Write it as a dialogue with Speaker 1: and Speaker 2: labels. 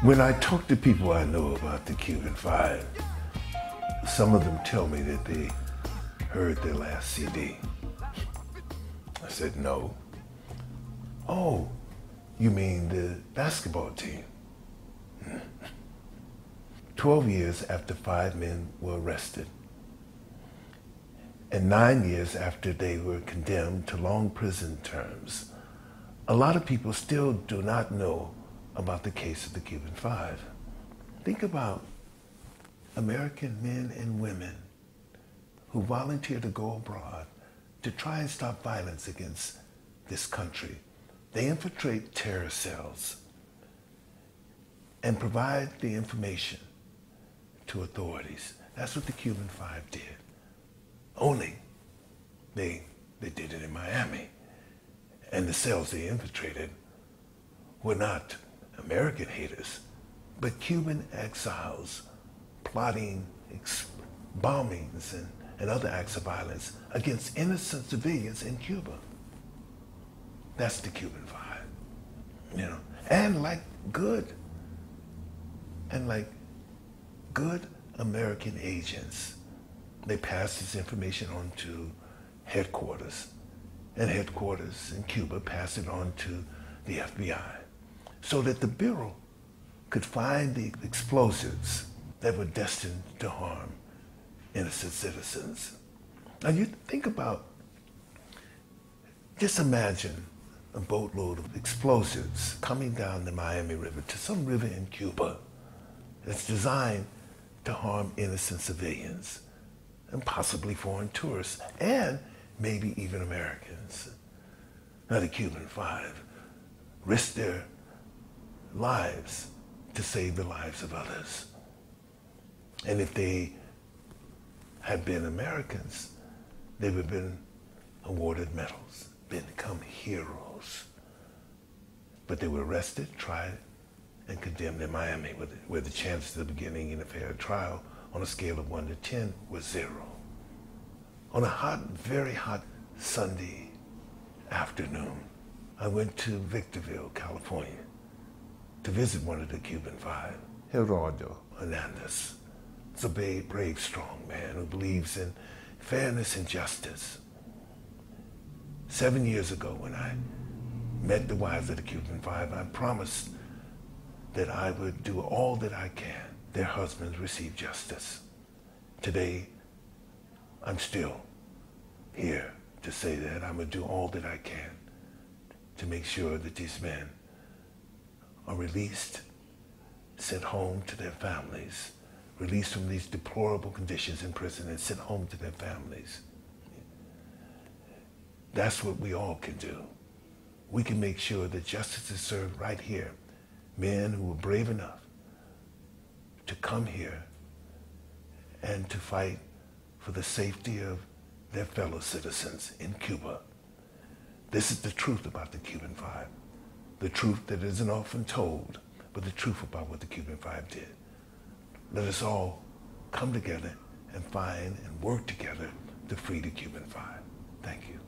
Speaker 1: When I talk to people I know about the Cuban Five, some of them tell me that they heard their last CD. I said, no. Oh, you mean the basketball team? 12 years after 5 men were arrested, and 9 years after they were condemned to long prison terms, a lot of people still do not know about the case of the Cuban Five. Think about American men and women who volunteer to go abroad to try and stop violence against this country. They infiltrate terror cells and provide the information to authorities. That's what the Cuban Five did. Only they did it in Miami. And the cells they infiltrated were not American haters, but Cuban exiles plotting bombings and other acts of violence against innocent civilians in Cuba. That's the Cuban Five, you know. And like good American agents, they pass this information on to headquarters, and headquarters in Cuba pass it on to the FBI, so that the Bureau could find the explosives that were destined to harm innocent citizens. Now you think about, just imagine a boatload of explosives coming down the Miami River to some river in Cuba that's designed to harm innocent civilians and possibly foreign tourists and maybe even Americans. Now the Cuban Five risked their lives to save the lives of others. And if they had been Americans, they would have been awarded medals, become heroes. But they were arrested, tried, and condemned in Miami, where the chances of beginning in a fair trial on a scale of 1 to 10 was 0. On a hot, very hot Sunday afternoon, I went to Victorville, California, to visit one of the Cuban Five, Gerardo Hernández. He's a brave, strong man who believes in fairness and justice. 7 years ago, when I met the wives of the Cuban Five, I promised that I would do all that I can. Their husbands receive justice. Today, I'm still here to say that I'm going to do all that I can to make sure that these men are released, sent home to their families, released from these deplorable conditions in prison and sent home to their families. That's what we all can do. We can make sure that justice is served right here. Men who were brave enough to come here and to fight for the safety of their fellow citizens in Cuba. This is the truth about the Cuban Five. The truth that isn't often told, but the truth about what the Cuban Five did. Let us all come together and find and work together to free the Cuban Five. Thank you.